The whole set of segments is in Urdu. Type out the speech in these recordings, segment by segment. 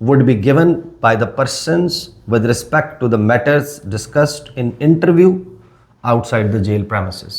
would be given by the persons with respect to the matters discussed in interview outside the jail premises।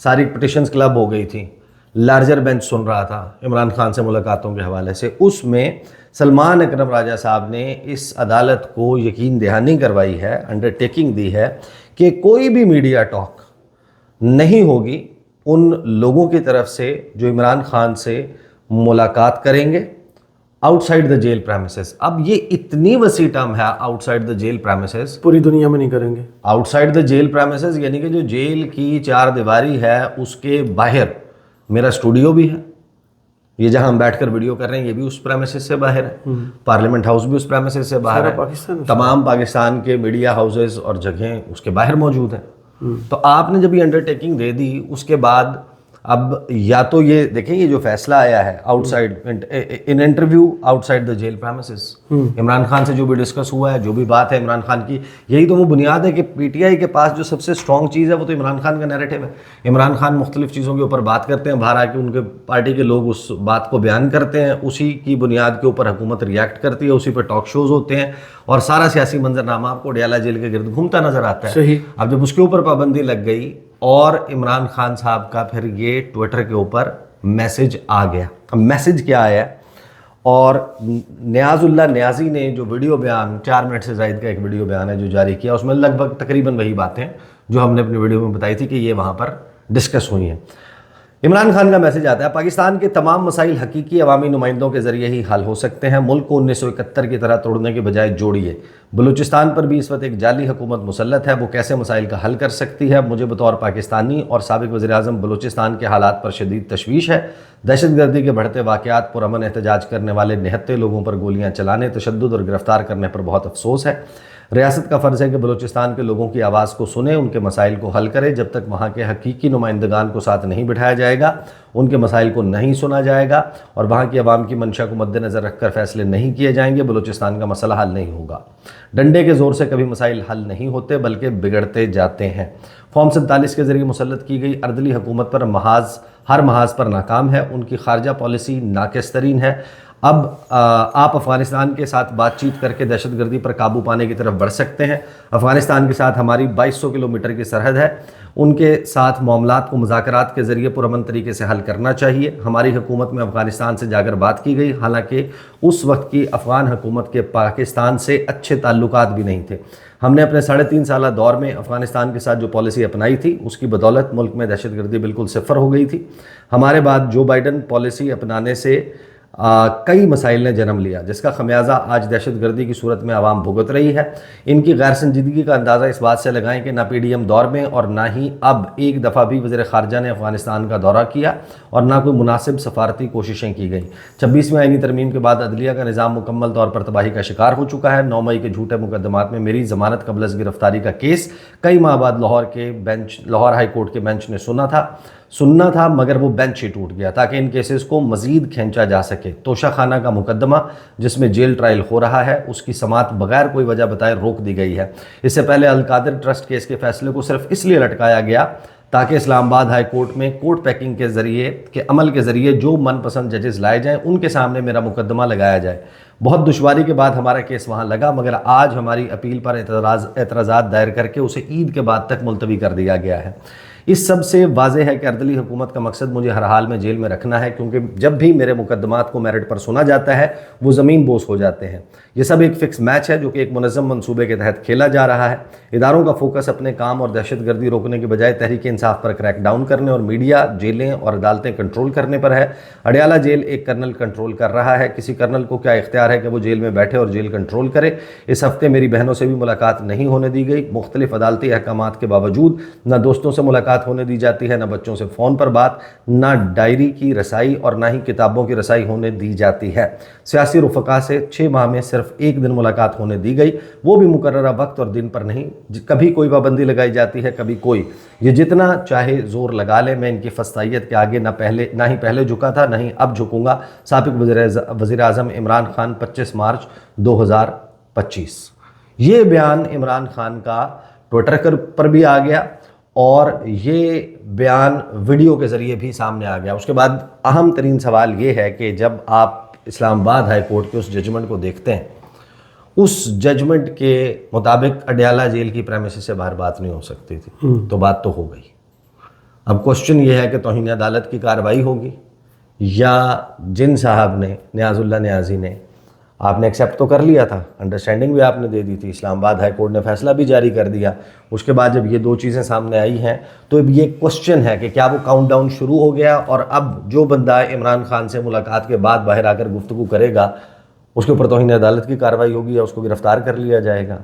ساری پٹیشنز کلب ہو گئی تھی, لارجر بینچ سن رہا تھا عمران خان سے ملاقاتوں کے حوالے سے. اس میں سلمان اکرم راجہ صاحب نے اس عدالت کو یقین دہانی کروائی ہے, انڈرٹیکنگ دی ہے کہ کوئی بھی میڈیا ٹاک نہیں ہوگی ان لوگوں کی طرف سے جو عمران خان سے ملاقات کریں گے outside the jail premises. اب یہ اتنی وسیع ٹرم ہے, outside the jail premises, پوری دنیا میں نہیں کریں گے. Outside the jail premises یعنی کہ جو جیل کی چار دیواری ہے اس کے باہر میرا اسٹوڈیو بھی ہے, یہ جہاں ہم بیٹھ کر ویڈیو کر رہے ہیں یہ بھی اس پریمیسز سے باہر ہے, پارلیمنٹ ہاؤس بھی اس پریمیسز سے باہر ہے, تمام پاکستان کے میڈیا ہاؤسز اور جگہیں اس کے باہر موجود ہیں. تو آپ نے جب یہ انڈرٹیکنگ دے دی اس کے بعد اب یا تو یہ دیکھیں یہ جو فیصلہ آیا ہے outside in interview outside the jail premises, Imran Khan سے جو بھی ڈسکس ہوا ہے, جو بھی بات ہے عمران خان کی, یہی تو وہ بنیاد ہے کہ پی ٹی آئی کے پاس جو سب سے اسٹرانگ چیز ہے وہ تو عمران خان کا نیریٹو ہے. عمران خان مختلف چیزوں کے اوپر بات کرتے ہیں, باہر آ کے ان کے پارٹی کے لوگ اس بات کو بیان کرتے ہیں, اسی کی بنیاد کے اوپر حکومت ریئیکٹ کرتی ہے, اسی پہ ٹاک شوز ہوتے ہیں اور سارا سیاسی منظرنامہ آپ کو ڈیالہ جیل کے گرد گھومتا نظر آتا ہے. اب جب اس کے اوپر پابندی لگ گئی اور عمران خان صاحب کا پھر یہ ٹویٹر کے اوپر میسج آ گیا. اب میسج کیا آیا, اور نیاز اللہ نیازی نے جو ویڈیو بیان 4 منٹ سے زائد کا ایک ویڈیو بیان ہے جو جاری کیا, اس میں لگ بھگ تقریباً وہی باتیں جو ہم نے اپنی ویڈیو میں بتائی تھی کہ یہ وہاں پر ڈسکس ہوئی ہیں. عمران خان کا میسج آتا ہے, پاکستان کے تمام مسائل حقیقی عوامی نمائندوں کے ذریعے ہی حل ہو سکتے ہیں, ملک کو 1971 کی طرح توڑنے کے بجائے جوڑیے. بلوچستان پر بھی اس وقت ایک جعلی حکومت مسلط ہے, وہ کیسے مسائل کا حل کر سکتی ہے. مجھے بطور پاکستانی اور سابق وزیر اعظم بلوچستان کے حالات پر شدید تشویش ہے. دہشت گردی کے بڑھتے واقعات, پرامن احتجاج کرنے والے نہتے لوگوں پر گولیاں چلانے, تشدد اور گرفتار کرنے پر بہت افسوس ہے. ریاست کا فرض ہے کہ بلوچستان کے لوگوں کی آواز کو سنے, ان کے مسائل کو حل کرے. جب تک وہاں کے حقیقی نمائندگان کو ساتھ نہیں بٹھایا جائے گا, ان کے مسائل کو نہیں سنا جائے گا اور وہاں کی عوام کی منشا کو مد نظر رکھ کر فیصلے نہیں کیے جائیں گے, بلوچستان کا مسئلہ حل نہیں ہوگا. ڈنڈے کے زور سے کبھی مسائل حل نہیں ہوتے بلکہ بگڑتے جاتے ہیں. فارم 47 کے ذریعے مسلط کی گئی اردلی حکومت پر ہر محاذ پر ناکام ہے, ان کی خارجہ پالیسی ناقص ترین ہے. اب آپ افغانستان کے ساتھ بات چیت کر کے دہشت گردی پر قابو پانے کی طرف بڑھ سکتے ہیں. افغانستان کے ساتھ ہماری 2200 کلومیٹر کی سرحد ہے, ان کے ساتھ معاملات کو مذاکرات کے ذریعے پرامن طریقے سے حل کرنا چاہیے. ہماری حکومت میں افغانستان سے جا کر بات کی گئی, حالانکہ اس وقت کی افغان حکومت کے پاکستان سے اچھے تعلقات بھی نہیں تھے. ہم نے اپنے 3.5 سالہ دور میں افغانستان کے ساتھ جو پالیسی اپنائی تھی اس کی بدولت ملک میں دہشت گردی بالکل صفر ہو گئی تھی. ہمارے بعد جو بائیڈن پالیسی اپنانے سے کئی مسائل نے جنم لیا, جس کا خمیازہ آج دہشت گردی کی صورت میں عوام بھگت رہی ہے. ان کی غیر سنجیدگی کا اندازہ اس بات سے لگائیں کہ نہ پی ڈی ایم دور میں اور نہ ہی اب ایک دفعہ بھی وزیر خارجہ نے افغانستان کا دورہ کیا اور نہ کوئی مناسب سفارتی کوششیں کی گئیں. 26ویں آئینی ترمیم کے بعد عدلیہ کا نظام مکمل طور پر تباہی کا شکار ہو چکا ہے. 9 مئی کے جھوٹے مقدمات میں میری ضمانت قبل از گرفتاری کا کیس کئی ماہ بعد لاہور ہائی کورٹ کے بینچ نے سننا تھا مگر وہ بینچ ہی ٹوٹ گیا تاکہ ان کیسز کو مزید کھینچا جا سکے. توشہ خانہ کا مقدمہ جس میں جیل ٹرائل ہو رہا ہے اس کی سماعت بغیر کوئی وجہ بتائے روک دی گئی ہے. اس سے پہلے القادر ٹرسٹ کیس کے فیصلے کو صرف اس لیے لٹکایا گیا تاکہ اسلام آباد ہائی کورٹ میں کورٹ پیکنگ کے عمل کے ذریعے جو من پسند ججز لائے جائیں ان کے سامنے میرا مقدمہ لگایا جائے. بہت دشواری کے بعد ہمارا کیس وہاں لگا مگر آج ہماری اپیل پر اعتراضات دائر کر کے اسے عید کے بعد تک ملتوی کر دیا گیا ہے. اس سب سے واضح ہے کہ اردلی حکومت کا مقصد مجھے ہر حال میں جیل میں رکھنا ہے, کیونکہ جب بھی میرے مقدمات کو میرٹ پر سنا جاتا ہے وہ زمین بوس ہو جاتے ہیں. یہ سب ایک فکس میچ ہے جو کہ ایک منظم منصوبے کے تحت کھیلا جا رہا ہے. اداروں کا فوکس اپنے کام اور دہشت گردی روکنے کے بجائے تحریک انصاف پر کریک ڈاؤن کرنے اور میڈیا, جیلیں اور عدالتیں کنٹرول کرنے پر ہے. اڈیالہ جیل ایک کرنل کنٹرول کر رہا ہے. کسی کرنل کو کیا اختیار ہے کہ وہ جیل میں بیٹھے اور جیل کنٹرول کرے. اس ہفتے میری بہنوں سے بھی ملاقات نہیں ہونے دی گئی. مختلف عدالتی احکامات کے باوجود نہ دوستوں سے ملاقات ہونے دی جاتی ہے, نہ بچوں سے فون پر بات, نہ ڈائری کی رسائی اور نہ ہی کتابوں کی رسائی ہونے دی جاتی ہے. سیاسی رفقا سے 6 ماہ میں صرف 1 دن ملاقات ہونے دی گئی, وہ بھی مقررہ وقت اور دن پر نہیں. کبھی کوئی پابندی لگائی جاتی ہے کبھی کوئی. یہ جتنا چاہے زور لگا لے, میں ان کی فسطائیت کے آگے نہ ہی پہلے جھکا تھا نہ ہی اب جھکوں گا. سابق وزیر اعظم عمران خان 25 مارچ 2025. یہ بیان عمران خان کا ٹویٹر پر بھی آ گیا اور یہ بیان ویڈیو کے ذریعے بھی سامنے آ گیا. اس کے بعد اہم ترین سوال یہ ہے کہ جب آپ اسلام آباد ہائی کورٹ کے اس ججمنٹ کو دیکھتے ہیں, اس ججمنٹ کے مطابق اڈیالہ جیل کی پریمیسز سے باہر بات نہیں ہو سکتی تھی, تو بات تو ہو گئی. اب کوشچن یہ ہے کہ توہین عدالت کی کارروائی ہوگی یا جن صاحب نے نیاز اللہ نیازی نے، آپ نے ایکسیپٹ تو کر لیا تھا، انڈرسٹینڈنگ بھی آپ نے دے دی تھی، اسلام آباد ہائی کورٹ نے فیصلہ بھی جاری کر دیا، اس کے بعد جب یہ دو چیزیں سامنے آئی ہیں تو اب یہ کوشچن ہے کہ کیا وہ کاؤنٹ ڈاؤن شروع ہو گیا اور اب جو بندہ عمران خان سے ملاقات کے بعد باہر آ کر گفتگو کرے گا اس کے اوپر توہین عدالت کی کارروائی ہوگی یا اس کو گرفتار کر لیا جائے گا.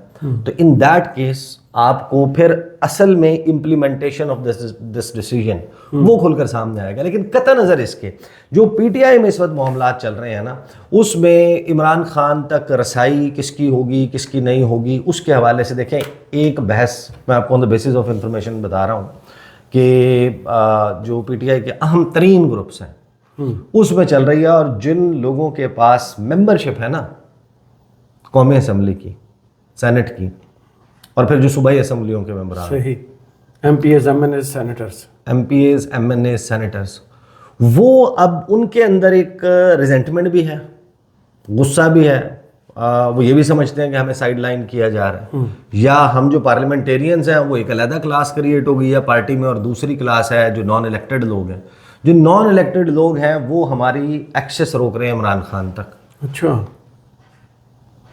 تو ان دیٹ کیس آپ کو پھر اصل میں امپلیمنٹیشن آف دس ڈیسیژن وہ کھل کر سامنے آئے گا. لیکن قطع نظر اس کے جو پی ٹی آئی میں اس وقت معاملات چل رہے ہیں نا، اس میں عمران خان تک رسائی کس کی ہوگی کس کی نہیں ہوگی، اس کے حوالے سے دیکھیں ایک بحث میں آپ کو آن دا بیسس آف انفارمیشن بتا رہا ہوں کہ جو پی ٹی آئی کے اہم ترین گروپس ہیں اس میں چل رہی ہے، اور جن لوگوں کے پاس ممبرشپ ہے نا قومی اسمبلی کی، سینٹ کی، اور پھر جو صوبائی اسمبلیوں کے ممبران، صحیح، MPAs MNAs senators, MPAs MNAs senators, وہ اب ان کے اندر ایک ریزنٹمنٹ بھی ہے، غصہ بھی ہے، وہ یہ بھی سمجھتے ہیں کہ ہمیں سائڈ لائن کیا جا رہا ہے، یا ہم جو پارلیمنٹیرینز ہیں وہ ایک علیحدہ کلاس کریٹ ہو گئی ہے پارٹی میں، اور دوسری کلاس ہے جو نان الیکٹڈ لوگ ہیں. جو نان الیکٹڈ لوگ ہیں وہ ہماری ایکسیس روک رہے ہیں عمران خان تک. اچھا،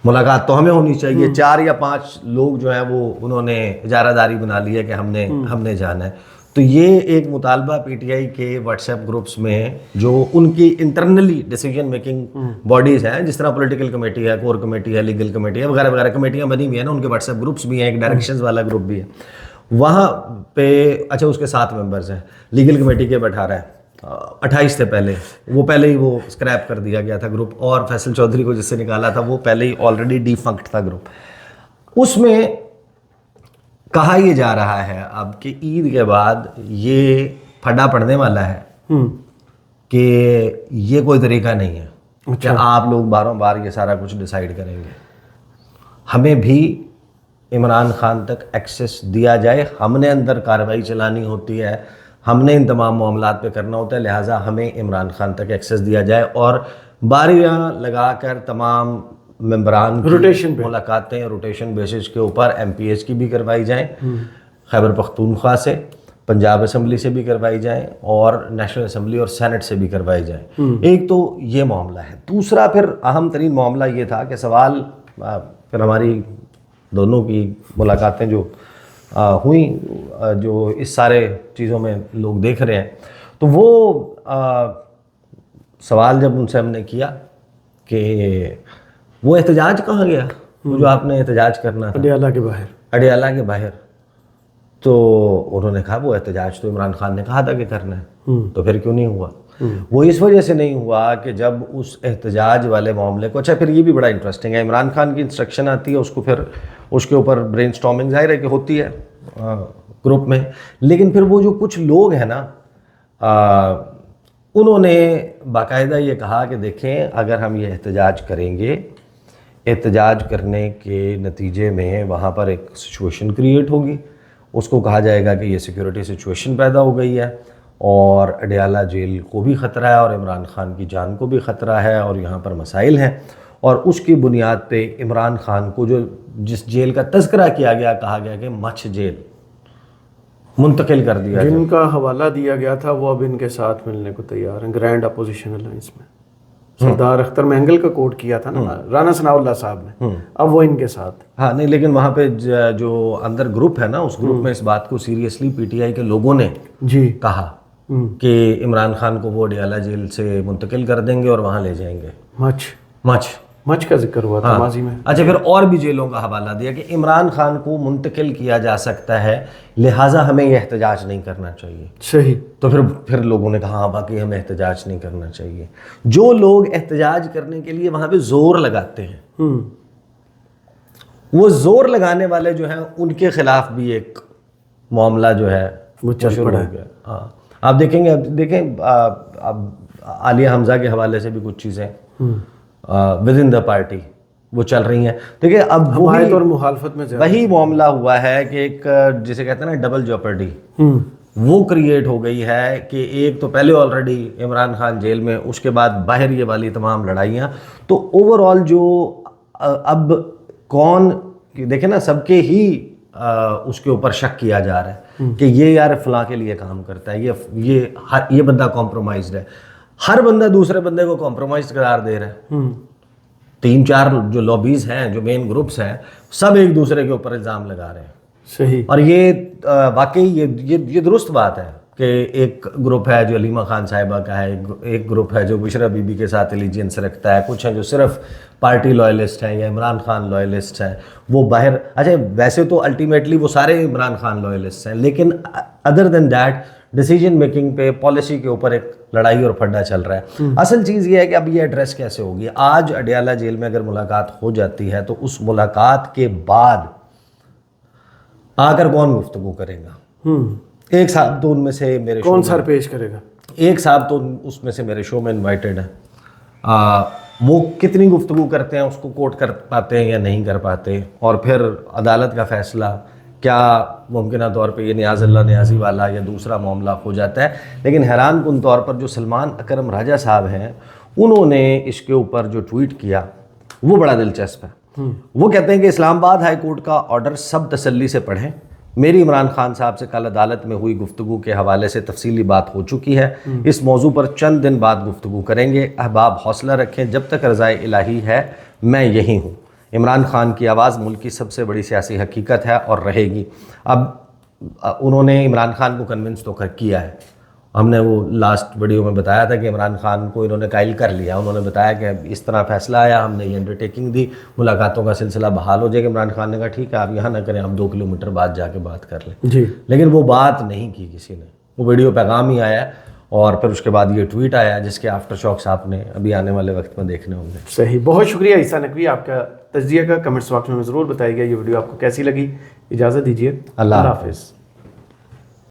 ملاقات تو ہمیں ہونی چاہیے، 4 یا 5 لوگ جو ہیں وہ انہوں نے اجارہ داری بنا لی ہے کہ ہم نے جانا ہے. تو یہ ایک مطالبہ پی ٹی آئی کے واٹس ایپ گروپس میں جو ان کی انٹرنلی ڈیسیجن میکنگ باڈیز ہیں، جس طرح پولیٹیکل کمیٹی ہے، کور کمیٹی ہے، لیگل کمیٹی ہے، وغیرہ وغیرہ کمیٹیاں بنی ہوئی ہیں نا، ان کے واٹس ایپ گروپس بھی ہیں، ایک ڈائریکشنز والا گروپ بھی ہے وہاں پہ. اچھا، اس کے 7 ممبرز ہیں، لیگل کمیٹی کے 18 ہیں، 28 تھے پہلے، وہ پہلے ہی وہ اسکریپ کر دیا گیا تھا گروپ، اور فیصل چودھری کو جس سے نکالا تھا وہ پہلے ہی آلریڈی ڈیفنکٹ تھا گروپ. اس میں کہا یہ جا رہا ہے اب کہ عید کے بعد یہ پھڈا پڑنے والا ہے کہ یہ کوئی طریقہ نہیں ہے کہ آپ لوگ باروں بار یہ سارا کچھ ڈیسائیڈ کریں گے. ہمیں بھی عمران خان تک ایکسیس دیا جائے، ہم نے اندر کارروائی چلانی ہوتی ہے، ہم نے ان تمام معاملات پہ کرنا ہوتا ہے، لہٰذا ہمیں عمران خان تک ایکسیس دیا جائے، اور باریاں لگا کر تمام ممبران کی ملاقاتیں روٹیشن بیسس کے اوپر ایم پی ایس کی بھی کروائی جائیں، خیبر پختونخوا سے، پنجاب اسمبلی سے بھی کروائی جائیں، اور نیشنل اسمبلی اور سینٹ سے بھی کروائی جائیں. ایک تو یہ معاملہ ہے. دوسرا پھر اہم ترین معاملہ یہ تھا کہ سوال پھر ہماری دونوں کی ملاقاتیں جو ہوئیں، جو اس سارے چیزوں میں لوگ دیکھ رہے ہیں، تو وہ سوال جب ان سے ہم نے کیا کہ وہ احتجاج کہاں گیا، وہ جو آپ نے احتجاج کرنا تھا اڈیالہ کے باہر، تو انہوں نے کہا وہ احتجاج تو عمران خان نے کہا تھا کہ کرنا ہے، تو پھر کیوں نہیں ہوا؟ وہ اس وجہ سے نہیں ہوا کہ جب اس احتجاج والے معاملے کو، اچھا پھر یہ بھی بڑا انٹرسٹنگ ہے، عمران خان کی انسٹرکشن آتی ہے، اس کو پھر اس کے اوپر برین سٹارمنگ ظاہر ہے کہ ہوتی ہے گروپ میں، لیکن پھر وہ جو کچھ لوگ ہیں نا انہوں نے باقاعدہ یہ کہا کہ دیکھیں اگر ہم یہ احتجاج کریں گے، احتجاج کرنے کے نتیجے میں وہاں پر ایک سچویشن کریٹ ہوگی، اس کو کہا جائے گا کہ یہ سیکیورٹی سچویشن پیدا ہو گئی ہے، اور اڈیالہ جیل کو بھی خطرہ ہے، اور عمران خان کی جان کو بھی خطرہ ہے، اور یہاں پر مسائل ہیں، اور اس کی بنیاد پہ عمران خان کو جو جس جیل کا تذکرہ کیا گیا، کہا گیا کہ مچھ جیل منتقل کر دیا جن کا حوالہ دیا گیا تھا وہ اب ان کے ساتھ ملنے کو تیار ہیں، گرینڈ اپوزیشن الائنس میں سردار اختر مہنگل کا کوٹ کیا تھا نا رانا ثناء اللہ صاحب نے، اب وہ ان کے ساتھ. ہاں نہیں، لیکن وہاں پہ جو اندر گروپ ہے نا، اس گروپ میں اس بات کو سیریسلی پی ٹی آئی کے لوگوں نے کہا کہ عمران خان کو وہ اڈیالہ جیل سے منتقل کر دیں گے اور وہاں لے جائیں گے. مچھ کا ذکر ہوا تھا ماضی میں. اچھا، پھر اور بھی جیلوں کا حوالہ دیا کہ عمران خان کو منتقل کیا جا سکتا ہے، لہٰذا ہمیں یہ احتجاج نہیں کرنا چاہیے. صحیح. تو پھر لوگوں نے کہا ہاں باقی ہمیں احتجاج نہیں کرنا چاہیے. جو لوگ احتجاج کرنے کے لیے وہاں پہ زور لگاتے ہیں، وہ زور لگانے والے جو ہیں ان کے خلاف بھی ایک معاملہ جو ہے وہ چل پڑا ہے. ہاں، آپ دیکھیں گے، اب عالیہ حمزہ کے حوالے سے بھی کچھ چیزیں ود ان دا پارٹی وہ چل رہی ہیں. دیکھیں اب حمایت اور مخالفت میں وہی معاملہ ہوا ہے کہ ایک جسے کہتے ہیں نا ڈبل جاپرڈی، وہ کریٹ ہو گئی ہے کہ ایک تو پہلے آلریڈی عمران خان جیل میں، اس کے بعد باہر یہ والی تمام لڑائیاں، تو اوور آل جو اب کون دیکھیں نا، سب کے ہی اس کے اوپر شک کیا جا رہا ہے کہ یہ یار فلاں کے لیے کام کرتا ہے, یہ بندہ کمپرومائزڈ ہے. ہر بندہ دوسرے بندے کو کمپرومائز قرار دے رہا ہے. 3-4 جو لابیز ہیں, جو مین گروپس ہیں, سب ایک دوسرے کے اوپر الزام لگا رہے ہیں. صحیح. اور یہ واقعی یہ درست بات ہے کہ ایک گروپ ہے جو علیمہ خان صاحبہ کا ہے, ایک گروپ ہے جو بشرا بی بی کے ساتھ ایلیجنس رکھتا ہے, کچھ ہیں جو صرف پارٹی لائلسٹ ہیں یا عمران خان لائلسٹ ہیں. وہ باہر, اچھا ویسے تو الٹیمیٹلی وہ سارے عمران خان لائلسٹ ہیں, لیکن other than that decision making پہ, پالیسی کے اوپر ایک لڑائی اور پھڈا چل رہا ہے. اصل چیز یہ ہے کہ اب یہ ایڈریس کیسے ہوگی. آج اڈیالہ جیل میں اگر ملاقات ہو جاتی ہے تو اس ملاقات کے بعد آ کر کون گفتگو کرے گا؟ ایک صاحب تو ان میں سے میرے کون سر پیش کرے گا؟ ایک صاحب تو اس میں سے میرے شو میں انوائٹڈ ہیں. وہ کتنی گفتگو کرتے ہیں, اس کو کوٹ کر پاتے ہیں یا نہیں کر پاتے, اور پھر عدالت کا فیصلہ کیا ممکنہ طور پہ یہ نیاز اللہ نیازی والا یا دوسرا معاملہ ہو جاتا ہے. لیکن حیران کن طور پر جو سلمان اکرم راجہ صاحب ہیں, انہوں نے اس کے اوپر جو ٹویٹ کیا وہ بڑا دلچسپ ہے. وہ کہتے ہیں کہ اسلام آباد ہائی کورٹ کا آرڈر سب تسلی سے پڑھیں. میری عمران خان صاحب سے کل عدالت میں ہوئی گفتگو کے حوالے سے تفصیلی بات ہو چکی ہے. اس موضوع پر چند دن بعد گفتگو کریں گے. احباب حوصلہ رکھیں, جب تک رضائے الہی ہے میں یہی ہوں. عمران خان کی آواز ملک کی سب سے بڑی سیاسی حقیقت ہے اور رہے گی. اب انہوں نے عمران خان کو کنونس تو کیا ہے. ہم نے وہ لاسٹ ویڈیو میں بتایا تھا کہ عمران خان کو انہوں نے قائل کر لیا. انہوں نے بتایا کہ اس طرح فیصلہ آیا, ہم نے یہ انڈرٹیکنگ دی, ملاقاتوں کا سلسلہ بحال ہو جائے گا. عمران خان نے کہا ٹھیک ہے آپ یہاں نہ کریں, ہم 2 کلومیٹر بعد جا کے بات کر لیں. جی. لیکن وہ بات نہیں کی کسی نے. وہ ویڈیو پیغام ہی آیا اور پھر اس کے بعد یہ ٹویٹ آیا جس کے آفٹر شاکس آپ نے ابھی آنے والے وقت میں دیکھنے ہوں گے. صحیح. بہت شکریہ عیسیٰ نقوی, آپ کا تجزیہ کا کمنٹس باکس میں ضرور بتائیے گا یہ ویڈیو آپ کو کیسی لگی. اجازت دیجیے, اللہ حافظ.